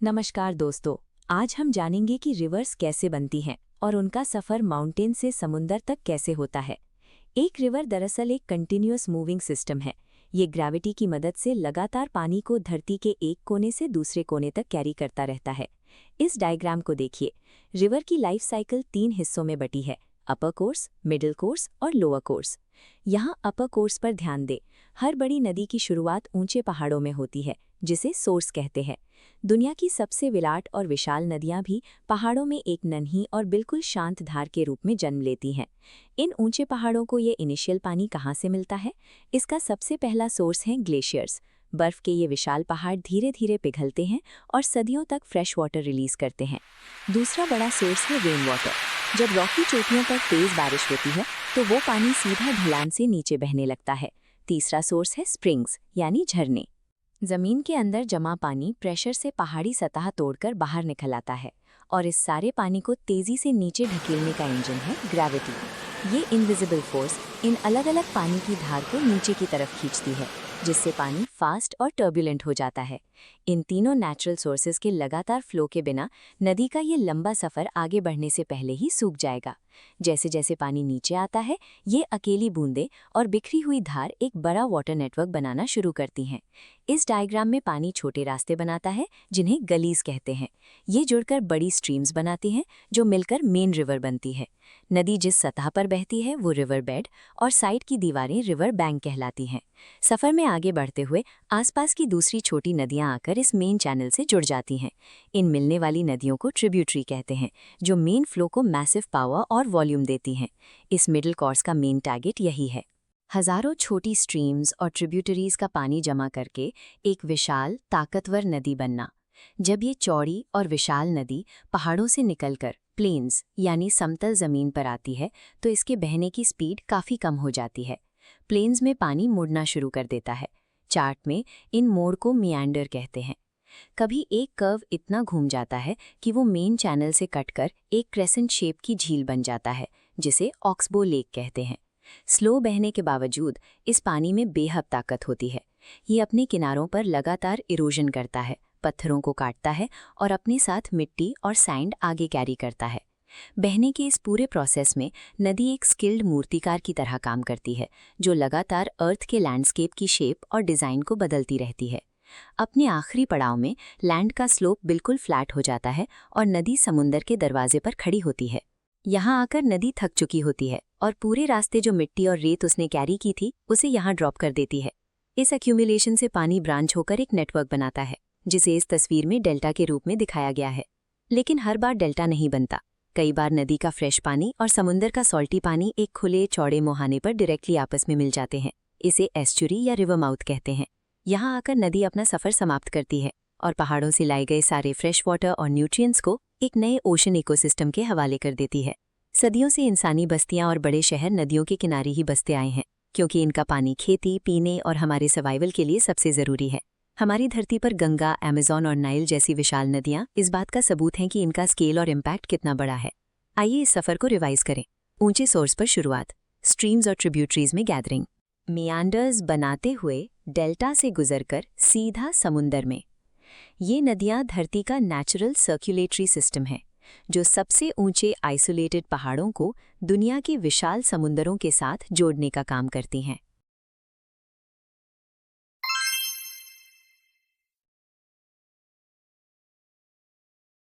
नमस्कार दोस्तों। आज हम जानेंगे कि रिवर्स कैसे बनती हैं और उनका सफ़र माउंटेन से समुंदर तक कैसे होता है। एक रिवर दरअसल एक कंटिन्यूअस मूविंग सिस्टम है। ये ग्रेविटी की मदद से लगातार पानी को धरती के एक कोने से दूसरे कोने तक कैरी करता रहता है। इस डायग्राम को देखिए। रिवर की लाइफ साइकिल 3 हिस्सों में बटी है: अपर कोर्स, मिडिल कोर्स और लोअर कोर्स। यहाँ अपर कोर्स पर ध्यान दें। हर बड़ी नदी की शुरुआत ऊंचे पहाड़ों में होती है, जिसे सोर्स कहते हैं। दुनिया की सबसे विराट और विशाल नदियां भी पहाड़ों में एक नन्ही और बिल्कुल शांत धार के रूप में जन्म लेती हैं। इन ऊंचे पहाड़ों को ये इनिशियल पानी कहाँ से मिलता है? इसका सबसे पहला सोर्स है ग्लेशियर्स। बर्फ के ये विशाल पहाड़ धीरे धीरे पिघलते हैं और सदियों तक फ्रेश वाटर रिलीज करते हैं। दूसरा बड़ा सोर्स है रेन वाटर। जब रॉकी चोटियों पर तेज बारिश होती है तो वो पानी सीधा ढलान से नीचे बहने लगता है। तीसरा सोर्स है स्प्रिंग्स यानी झरने। जमीन के अंदर जमा पानी प्रेशर से पहाड़ी सतह तोड़कर बाहर निकल आता है और इस सारे पानी को तेजी से नीचे ढकेलने का इंजन है ग्रेविटी। ये इनविजिबल फोर्स इन अलग अलग पानी की धार को नीचे की तरफ खींचती है, जिससे पानी फास्ट और टर्बुलेंट हो जाता है। इन तीनों नेचुरल सोर्सेज के लगातार फ्लो के बिना नदी का ये लंबा सफ़र आगे बढ़ने से पहले ही सूख जाएगा। जैसे जैसे पानी नीचे आता है, ये अकेली बूंदें और बिखरी हुई धार एक बड़ा वाटर नेटवर्क बनाना शुरू करती हैं। इस डायग्राम में पानी छोटे रास्ते बनाता है, जिन्हें गलीज कहते हैं। ये जुड़कर बड़ी स्ट्रीम्स बनाती हैं, जो मिलकर मेन रिवर बनती है। नदी जिस सतह पर बहती है वो रिवर बेड और साइड की दीवारें रिवर बैंक कहलाती हैं। सफ़र में आगे बढ़ते हुए आसपास की दूसरी छोटी नदियां आकर इस मेन चैनल से जुड़ जाती हैं। इन मिलने वाली नदियों को ट्रिब्यूटरी कहते हैं, जो मेन फ्लो को मैसिव पावर और वॉल्यूम देती हैं। इस मिडिल कोर्स का मेन टारगेट यही है: हजारों छोटी स्ट्रीम्स और ट्रिब्यूटरीज का पानी जमा करके एक विशाल ताकतवर नदी बनना। जब ये चौड़ी और विशाल नदी पहाड़ों से निकलकर प्लेन्स यानी समतल जमीन पर आती है तो इसके बहने की स्पीड काफ़ी कम हो जाती है। प्लेन्स में पानी मुड़ना शुरू कर देता है। चार्ट में इन मोड़ को मियांडर कहते हैं। कभी एक कर्व इतना घूम जाता है कि वो मेन चैनल से कटकर एक क्रेसेंट शेप की झील बन जाता है, जिसे ऑक्सबो लेक कहते हैं। स्लो बहने के बावजूद इस पानी में बेहद ताकत होती है। ये अपने किनारों पर लगातार इरोजन करता है, पत्थरों को काटता है और अपने साथ मिट्टी और सैंड आगे कैरी करता है। बहने के इस पूरे प्रोसेस में नदी एक स्किल्ड मूर्तिकार की तरह काम करती है, जो लगातार अर्थ के लैंडस्केप की शेप और डिज़ाइन को बदलती रहती है। अपने आखिरी पड़ाव में लैंड का स्लोप बिल्कुल फ्लैट हो जाता है और नदी समुंदर के दरवाजे पर खड़ी होती है। यहाँ आकर नदी थक चुकी होती है और पूरे रास्ते जो मिट्टी और रेत उसने कैरी की थी उसे यहाँ ड्रॉप कर देती है। इस एक्यूमुलेशन से पानी ब्रांच होकर एक नेटवर्क बनाता है, जिसे इस तस्वीर में डेल्टा के रूप में दिखाया गया है। लेकिन हर बार डेल्टा नहीं बनता। कई बार नदी का फ्रेश पानी और समुंदर का सॉल्टी पानी एक खुले चौड़े मुहाने पर डायरेक्टली आपस में मिल जाते हैं। इसे एस्चुरी या रिवर माउथ कहते हैं। यहाँ आकर नदी अपना सफ़र समाप्त करती है और पहाड़ों से लाए गए सारे फ्रेश वाटर और न्यूट्रिएंट्स को एक नए ओशन इकोसिस्टम के हवाले कर देती है। सदियों से इंसानी बस्तियां और बड़े शहर नदियों के किनारे ही बसते आए हैं, क्योंकि इनका पानी खेती, पीने और हमारे सर्वाइवल के लिए सबसे ज़रूरी है। हमारी धरती पर गंगा, अमेज़न और नाइल जैसी विशाल नदियाँ इस बात का सबूत हैं कि इनका स्केल और इम्पैक्ट कितना बड़ा है। आइए इस सफ़र को रिवाइज करें। ऊंचे सोर्स पर शुरुआत, स्ट्रीम्स और ट्रिब्यूटरीज में गैदरिंग, मियांडर्स बनाते हुए डेल्टा से गुजरकर सीधा समुंदर में। ये नदियाँ धरती का नेचुरल सर्कुलेटरी सिस्टम है, जो सबसे ऊंचे आइसोलेटेड पहाड़ों को दुनिया के विशाल समुंदरों के साथ जोड़ने का काम करती हैं।